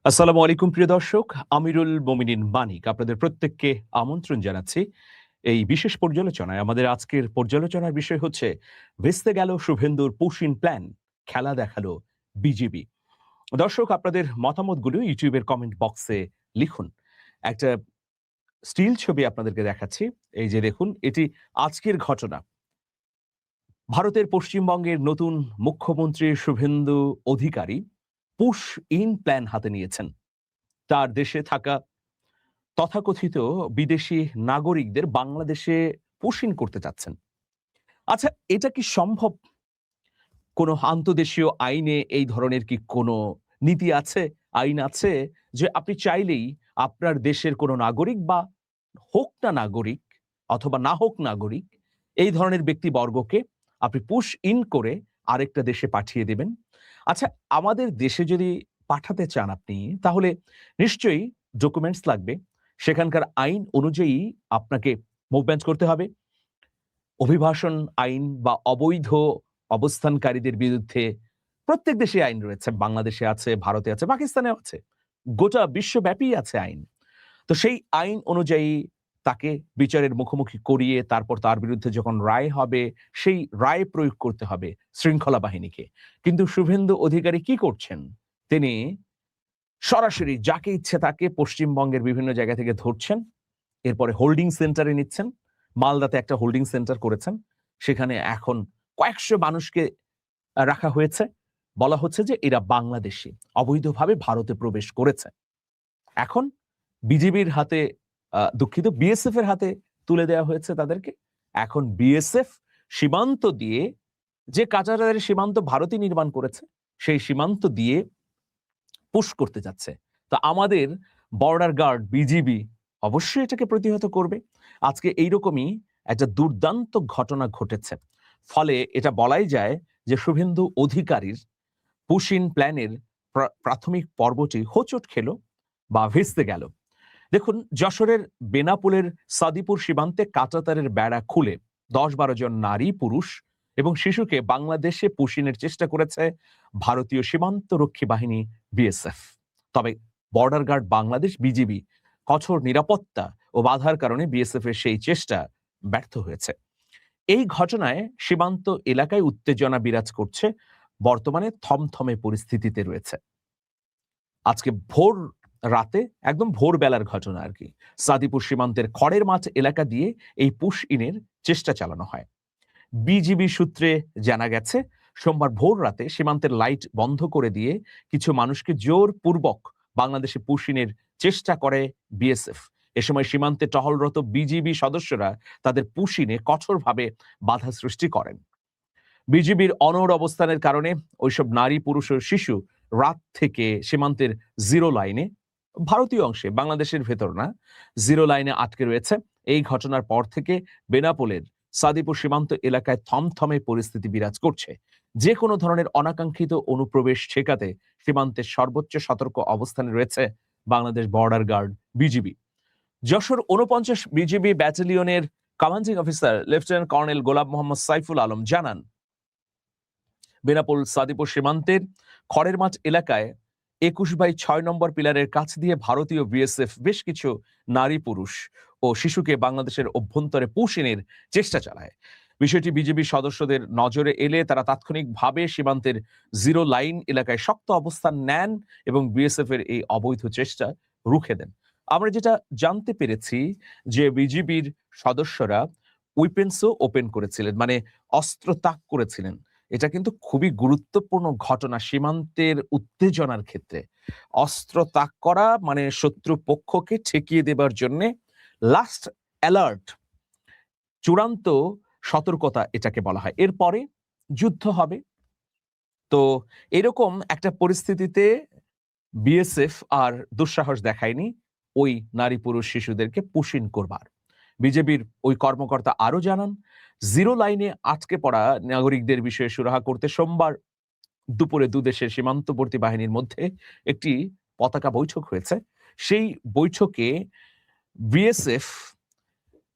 আসসালামু আলাইকুম প্রিয় দর্শক, আমিরুল মোমিনিন মানিক আপনাদের প্রত্যেককে আমন্ত্রণ জানাচ্ছি এই বিশেষ পর্যালোচনায়। আমাদের আজকের পর্যালোচনার বিষয় হচ্ছে ভেস্তে গেল শুভেন্দুর পুশিন প্ল্যান, খেলা দেখালো বিজেপি। দর্শক, আপনাদের মতামতগুলো ইউটিউবের কমেন্ট বক্সে লিখুন। একটা স্টিল ছবি আপনাদেরকে দেখাচ্ছি। এই যে দেখুন, এটি আজকের ঘটনা। ভারতের পশ্চিমবঙ্গের নতুন মুখ্যমন্ত্রী Suvendu Adhikari push in plan হাতে নিয়েছেন। তার দেশে থাকা তথাকথিত বিদেশি নাগরিকদের বাংলাদেশে পুশিন করতে চাচ্ছেন। আচ্ছা, এটা কি সম্ভব? কোনো আন্তদেশীয় আইনে এই ধরনের কি কোনো নীতি আছে, আইন আছে যে আপনি চাইলেই আপনার দেশের কোনো নাগরিক বা হোক না নাগরিক অথবা না হোক নাগরিক, এই ধরনের ব্যক্তিবর্গকে আপনি পুশ ইন করে আরেকটা দেশে পাঠিয়ে দেবেন? আচ্ছা, আমাদের দেশে যদি পাঠাতে চান আপনি, তাহলে নিশ্চয়ই ডকুমেন্টস লাগবে। সেখানকার আইন অনুযায়ী আপনাকে মুভমেন্ট করতে হবে। অভিবাসন আইন বা অবৈধ অবস্থানকারীদের বিরুদ্ধে প্রত্যেক দেশে আইন রয়েছে। বাংলাদেশে আছে, ভারতে আছে, পাকিস্তানেও আছে। গোটা বিশ্বব্যাপী আছে আইন। তো সেই আইন অনুযায়ী তাকে বিচারের মুখোমুখি করিয়ে তারপর তার বিরুদ্ধে যখন রায় হবে, সেই রায় প্রয়োগ করতে হবে শৃঙ্খলা বাহিনীকে। কিন্তু শুভেন্দু অধিকারী কি করছেন? তিনি সরাসরি যাকে ইচ্ছে তাকে পশ্চিমবঙ্গের বিভিন্ন জায়গা থেকে ধরছেন, এরপরে হোল্ডিং সেন্টারে নিচ্ছেন। মালদাতে একটা হোল্ডিং সেন্টার করেছেন। সেখানে এখন কয়েকশো মানুষকে রাখা হয়েছে। বলা হচ্ছে যে এরা বাংলাদেশী, অবৈধভাবে ভারতে প্রবেশ করেছে। এখন বিজিবির হাতে, দুঃখিত, বিএসএফ এর হাতে তুলে দেওয়া হয়েছে তাদেরকে। এখন বিএসএফ সীমান্ত দিয়ে, যে কাঁচারাদের সীমান্ত ভারতই নির্মাণ করেছে, সেই সীমান্ত দিয়ে পুশ করতে যাচ্ছে। তো আমাদের বর্ডার গার্ড বিজিবি অবশ্যই এটাকে প্রতিহত করবে। আজকে এইরকমই একটা দুর্দান্ত ঘটনা ঘটেছে। ফলে এটা বলাই যায় যে শুভেন্দু অধিকারীর পুশিন প্ল্যানের প্রাথমিক পর্বটি হোঁচট খেলো বা ভেস্তে গেল। দেখুন, যশোরের বেনাপোলের সাদিপুর সীমান্তে কাঁটাতারের বেড়া খুলে ১০-১২ জন নারী, পুরুষ এবং শিশুকে বাংলাদেশে পুশিনের চেষ্টা করেছে ভারতীয় সীমান্ত রক্ষী বাহিনী বিএসএফ। তবে বর্ডার গার্ড বাংলাদেশ বিজিবি কঠোর নিরাপত্তা ও বাধার কারণে বিএসএফ এর সেই চেষ্টা ব্যর্থ হয়েছে। এই ঘটনায় সীমান্ত এলাকায় উত্তেজনা বিরাজ করছে, বর্তমানে থমথমে পরিস্থিতিতে রয়েছে। আজকে ভোর রাতে, একদম ভোরবেলার ঘটনা আর কি, সাদিপুর সীমান্তের খড়ের মাঠ এলাকা দিয়ে এই পুশ ইনের চেষ্টা চালানো হয়। বিজিবি সূত্রে জানা গেছে, সোমবার ভোর রাতে সীমান্তের লাইট বন্ধ করে দিয়ে কিছু মানুষকে জোরপূর্বক বাংলাদেশে পুশ ইনের চেষ্টা করে বিএসএফ। এ সময় সীমান্তে টহলরত বিজিবি সদস্যরা তাদের পুশ ইনে কঠোরভাবে বাধা সৃষ্টি করেন। বিজিবির অনড় অবস্থানের কারণে ওইসব নারী, পুরুষ ও শিশু রাত থেকে সীমান্তের জিরো লাইনে, ভারতীয় অংশে, বাংলাদেশের ভেতর না, জিরো লাইনে আটকে রয়েছে। এই ঘটনার পর থেকে বেনাপোলের সাদিপুর সীমান্ত এলাকায় থমথমে পরিস্থিতি বিরাজ করছে। যে কোনো ধরনের অনাকাঙ্ক্ষিত অনুপ্রবেশ ঠেকাতে সীমান্তের সর্বোচ্চ সতর্ক অবস্থানে রয়েছে Bangladesh border guard BGB. Jessore ৪৯ BGB ব্যাটালিয়নের commanding officer lieutenant colonel Golam Mohammad Saiful Alam জানান, বেনাপোল সাদিপুর সীমান্তের খড়ের মাঠ এলাকায় ২১/৬ নম্বর পিলারের কাছ দিয়ে ভারতীয় বিএসএফ বেশ কিছু নারী, পুরুষ ও শিশুকে বাংলাদেশের অভ্যন্তরে পুশিনের চেষ্টা চালায়। বিষয়টি বিজেপি সদস্যদের নজরে এলে তারা তাৎক্ষণিকভাবে সীমান্তের জিরো লাইন এলাকায় শক্ত অবস্থান নেন এবং বিএসএফ এর এই অবৈধ চেষ্টা রুখে দেন। আমরা যেটা জানতে পেরেছি যে বিজিবির সদস্যরা উইপেন্সও ওপেন করেছিলেন, মানে অস্ত্র তাক করেছিলেন। এটা কিন্তু খুবই গুরুত্বপূর্ণ ঘটনা সীমান্তের উত্তেজনার ক্ষেত্রে। অস্ত্র তাক করা মানে শত্রু পক্ষকে ঠেকিয়ে দেবার জন্য লাস্ট অ্যালার্ট, চূড়ান্ত সতর্কতা এটাকে বলা হয়। এরপরে যুদ্ধ হবে। তো এরকম একটা পরিস্থিতিতে বিএসএফ আর দুঃসাহস দেখায়নি ওই নারী, পুরুষ, শিশুদেরকে পুশিন করবার। বিজেপির ওই কর্মকর্তা আরো জানান, জিরো লাইনে আটকে পড়া নাগরিকদের বিষয়ে সুরাহা করতে সোমবার দুপুরে দুদেশের সীমান্তবর্তী বাহিনীর মধ্যে একটি পতাকা বৈঠক হয়েছে। সেই বৈঠকে বিএসএফ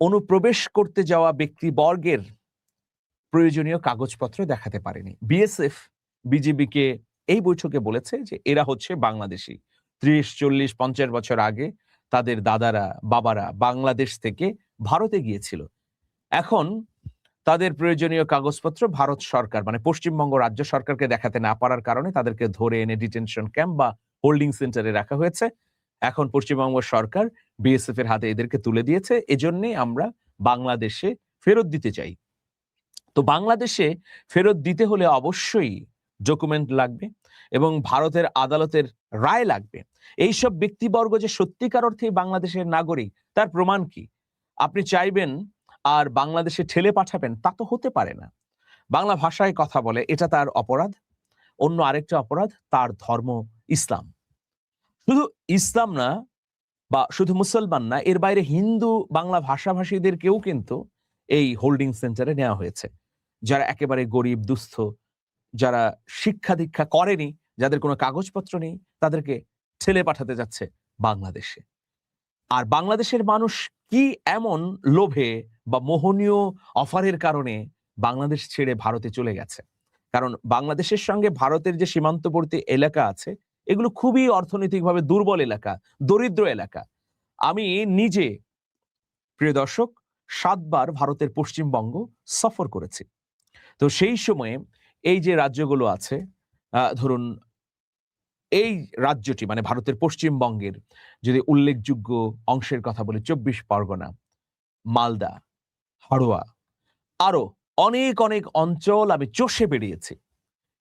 অনুপ্রবেশ করতে যাওয়া ব্যক্তিবর্গের প্রয়োজনীয় কাগজপত্র দেখাতে পারেনি। বিএসএফ বিজিবিকে এই বৈঠকে বলেছে যে এরা হচ্ছে বাংলাদেশী, 30, 40, 50 বছর আগে তাদের দাদারা বাবারা বাংলাদেশ থেকে ভারতে গিয়েছিল। এখন তাদের প্রয়োজনীয় কাগজপত্র ভারত সরকার মানে পশ্চিমবঙ্গ রাজ্য সরকারকে দেখাতে না পারার কারণে তাদেরকে ধরে এনে ডিটেনশন ক্যাম্প বা হোল্ডিং সেন্টারে রাখা হয়েছে। এখন পশ্চিমবঙ্গ সরকার বিএসএফ এর হাতে এদেরকে তুলে দিয়েছে। এজন্যই আমরা বাংলাদেশে ফেরত দিতে চাই। তো বাংলাদেশে ফেরত দিতে হলে অবশ্যই ডকুমেন্ট লাগবে এবং ভারতের আদালতের রায় লাগবে। এইসব ব্যক্তিবর্গ যে সত্যিকার অর্থেই বাংলাদেশের নাগরিক তার প্রমাণ কি? আপনি চাইবেন আর বাংলাদেশে ঠেলে পাঠাবেন, তা তো হতে পারে না। বাংলা ভাষায় কথা বলে, এটা তার অপরাধ। অন্য আরেকটা অপরাধ, তার ধর্ম ইসলাম। শুধু ইসলাম না বা শুধু মুসলমান না, এর বাইরে হিন্দু বাংলা ভাষাভাষীদেরকেও কিন্তু এই হোল্ডিং সেন্টারে নেওয়া হয়েছে। যারা একেবারে গরিব দুস্থ, যারা শিক্ষা দীক্ষা করেনি, যাদের কোনো কাগজপত্র নেই, তাদেরকে ঠেলে পাঠাতে যাচ্ছে বাংলাদেশে। আর বাংলাদেশের মানুষ কি এমন লোভে বা মোহনীয় অফারের কারণে বাংলাদেশ ছেড়ে ভারতে চলে গেছে? কারণ বাংলাদেশের সঙ্গে ভারতের যে সীমান্তবর্তী এলাকা আছে, এগুলো খুবই অর্থনৈতিকভাবে দুর্বল এলাকা, দরিদ্র এলাকা। আমি নিজে, প্রিয় দর্শক, 7 বার ভারতের পশ্চিমবঙ্গ সফর করেছি। তো সেই সময়ে এই যে রাজ্যগুলো আছে, ধরুন এই রাজ্যটি মানে ভারতের পশ্চিমবঙ্গের যদি উল্লেখযোগ্য অংশের কথা বলি, 24 পরগনা, মালদা, হাড়োয়া, আরো অনেক অনেক অঞ্চল আমি চষে বেরিয়েছি।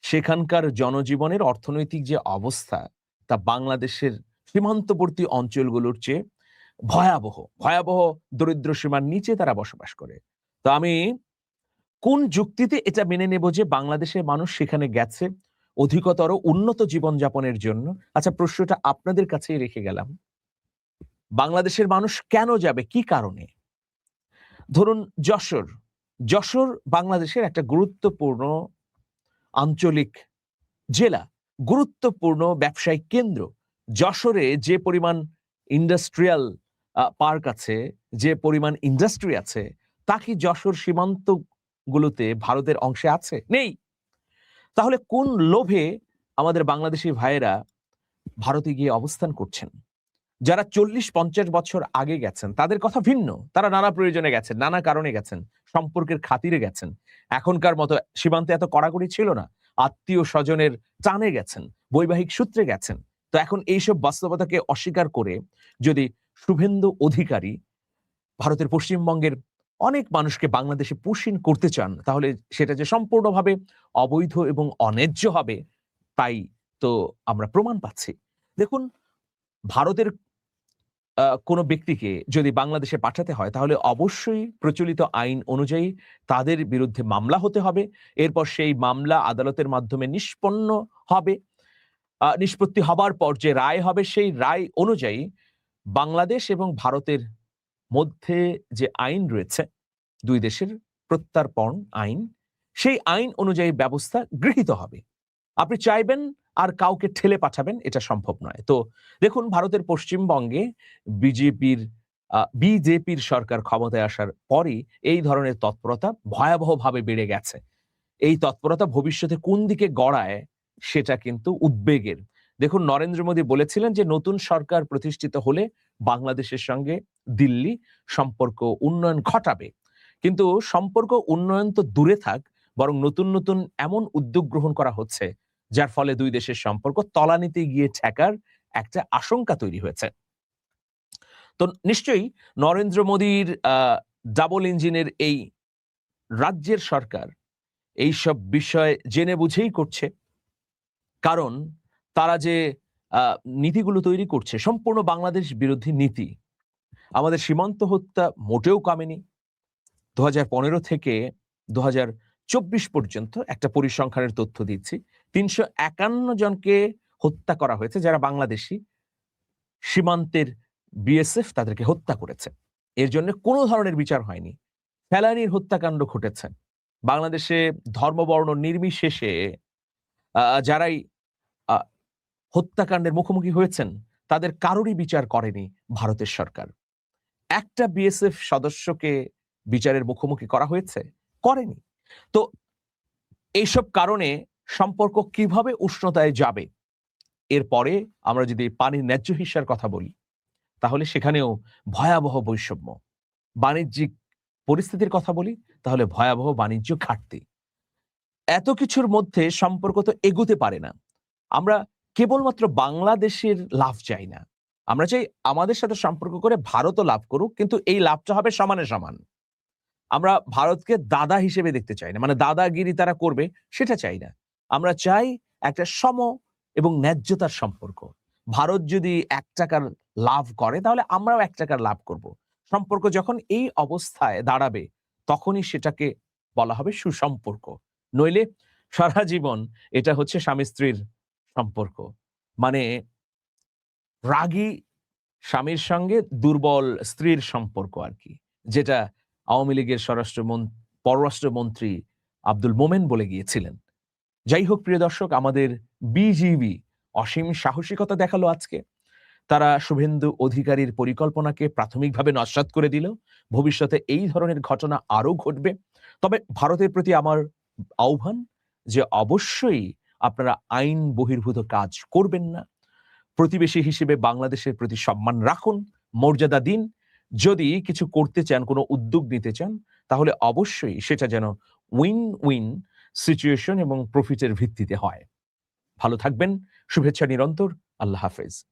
সেখানকার জনজীবনের অর্থনৈতিক যে অবস্থা, তা বাংলাদেশের সীমান্তবর্তী অঞ্চলগুলোর চেয়ে ভয়াবহ। ভয়াবহ দরিদ্র সীমার নিচে তারা বসবাস করে। তো আমি কোন যুক্তিতে এটা মেনে নেব যে বাংলাদেশের মানুষ সেখানে গেছে অধিকতর উন্নত জীবনযাপনের জন্য? আচ্ছা, প্রশ্নটা আপনাদের কাছেই রেখে গেলাম। বাংলাদেশের মানুষ কেন যাবে, কি কারণে? ধরুন যশোর। যশোর বাংলাদেশের একটা গুরুত্বপূর্ণ আঞ্চলিক জেলা, গুরুত্বপূর্ণ ব্যবসায়িক কেন্দ্র। যশোরে যে পরিমাণ ইন্ডাস্ট্রিয়াল পার্ক আছে, যে পরিমাণ ইন্ডাস্ট্রি আছে, তা কি যশোর সীমান্তগুলোতে ভারতের অংশে আছে? নেই। তাহলে কোন লোভে আমাদের বাংলাদেশি ভাইয়েরা ভারতে গিয়ে অবস্থান করছেন? যারা 40-50 বছর আগে গেছেন তাদের কথা ভিন্ন। তারা নানা প্রয়োজনে গেছেন, নানা কারণে গেছেন, সম্পর্কের খাতিরে গেছেন। এখনকার মতো সীমান্তে এত কড়াকড়ি ছিল না। আত্মীয় স্বজনের টানে গেছেন, বৈবাহিক সূত্রে গেছেন। তো এখন এইসব বাস্তবতাকে অস্বীকার করে যদি শুভেন্দু অধিকারী ভারতের পশ্চিমবঙ্গের অনেক মানুষকে বাংলাদেশে পুশিন করতে চান, তাহলে সেটা যে সম্পূর্ণভাবে অবৈধ এবং অন্যায্য হবে, তাই তো আমরা প্রমাণ পাচ্ছি। দেখুন, ভারতের কোনো ব্যক্তিকে যদি বাংলাদেশে পাঠাতে হয়, তাহলে অবশ্যই প্রচলিত আইন অনুযায়ী তাদের বিরুদ্ধে মামলা হতে হবে। এরপর সেই মামলা আদালতের মাধ্যমে নিষ্পন্ন হবে। নিষ্পত্তি হবার পর যে রায় হবে, সেই রায় অনুযায়ী বাংলাদেশ এবং ভারতের মধ্যে যে আইন রয়েছে, 2 দেশের প্রত্যর্পণ আইন, সেই আইন অনুযায়ী ব্যবস্থা গৃহীত হবে। আপনি চাইবেন আর কাউকে ঠেলে পাঠাবেন, এটা সম্ভব নয়। তো দেখুন, ভারতের পশ্চিমবঙ্গে বিজেপির সরকার ক্ষমতায় আসার পরই এই ধরনের তৎপরতা ভয়াবহভাবে বেড়ে গেছে। এই তৎপরতা ভবিষ্যতে কোন দিকে গড়ায়, সেটা কিন্তু উদ্বেগের। দেখুন, নরেন্দ্র মোদী বলেছিলেন যে নতুন সরকার প্রতিষ্ঠিত হলে বাংলাদেশের সঙ্গে দিল্লি সম্পর্ক উন্নয়ন ঘটাবে। কিন্তু সম্পর্ক উন্নয়ন তো দূরে থাক, বরং নতুন নতুন এমন উদ্যোগ গ্রহণ করা হচ্ছে যার ফলে 2 দেশের সম্পর্ক তলানিতে গিয়ে ঠেকার একটা আশঙ্কা তৈরি হয়েছে। তো নিশ্চয়ই নরেন্দ্র মোদীর ডাবল ইঞ্জিনের এই রাজ্যের সরকার এইসব বিষয় জেনে বুঝেই করছে। কারণ তারা যে নীতিগুলো তৈরি করছে সম্পূর্ণ বাংলাদেশ বিরোধী নীতি। আমাদের সীমান্ত হত্যা মোটেও কমেনি। 2015 থেকে 2024 পর্যন্ত একটা পরিসংখ্যানের তথ্য দিচ্ছি। 351 জনকে হত্যা করা হয়েছে, যারা বাংলাদেশী। সীমান্তের বিএসএফ তাদেরকে হত্যা করেছে। এর জন্য কোনো ধরনের বিচার হয়নি। ফেলানির হত্যাকাণ্ড ঘটেছে। বাংলাদেশে ধর্মবর্ণ নির্বিশেষে যারাই আ হত্যাকাণ্ডের মুখোমুখি হয়েছেন, তাদের কারোরই বিচার করেনি ভারতের সরকার। একটা বিএসএফ সদস্যকে বিচারের মুখোমুখি করা হয়েছে? করেনি। তো এইসব কারণে সম্পর্ক কিভাবে উষ্ণতায় যাবে? এরপরে আমরা যদি পানির ন্যায্য হিস্যার কথা বলি, তাহলে সেখানেও ভয়াবহ বৈষম্য। বাণিজ্যিক পরিস্থিতির কথা বলি, তাহলে ভয়াবহ বাণিজ্য ঘাটতি। এত কিছুর মধ্যে সম্পর্ক তো এগুতে পারে না। আমরা কেবলমাত্র বাংলাদেশের লাভ চাই না। আমরা চাই আমাদের সাথে সম্পর্ক করে ভারতও লাভ করুক, কিন্তু এই লাভটা হবে সমানে সমান। আমরা ভারতকে দাদা হিসেবে দেখতে চাই না। মানে দাদাগিরি তারা করবে সেটা চাই না। আমরা চাই একটা সম এবং ন্যায্যতার সম্পর্ক। ভারত যদি ৳১ লাভ করে তাহলে আমরাও ৳১ লাভ করব। সম্পর্ক যখন এই অবস্থায় দাঁড়াবে তখনই সেটাকে বলা হবে সুসম্পর্ক। নইলে সারা জীবন এটা হচ্ছে স্বামী-স্ত্রীর সম্পর্ক। মানে রাগী স্বামীর সঙ্গে দুর্বল স্ত্রীর সম্পর্ক আরকি। যেটা আওয়ামী লীগের পররাষ্ট্রমন্ত্রী আব্দুল মোমেন বলে গিয়েছিলেন। যাই হোক প্রিয় দর্শক, আমাদের বিজিবি অসীম সাহসিকতা দেখালো আজকে। তারা শুভেন্দু অধিকারীর পরিকল্পনাকে প্রাথমিকভাবে নস্যাৎ করে দিল। ভবিষ্যতে এই ধরনের ঘটনা আরো ঘটবে। তবে ভারতের প্রতি আমার আহ্বান যে অবশ্যই আপনারা আইন বহির্ভূত কাজ করবেন না। প্রতিবেশী হিসেবে বাংলাদেশের প্রতি সম্মান রাখুন, মর্যাদা দিন। যদি কিছু করতে চান, কোনো উদ্যোগ নিতে চান, তাহলে অবশ্যই সেটা যেন উইন-উইন সিচুয়েশন এবং প্রফিটের ভিত্তিতে হয়। ভালো থাকবেন। শুভেচ্ছা নিরন্তর। আল্লাহ হাফেজ।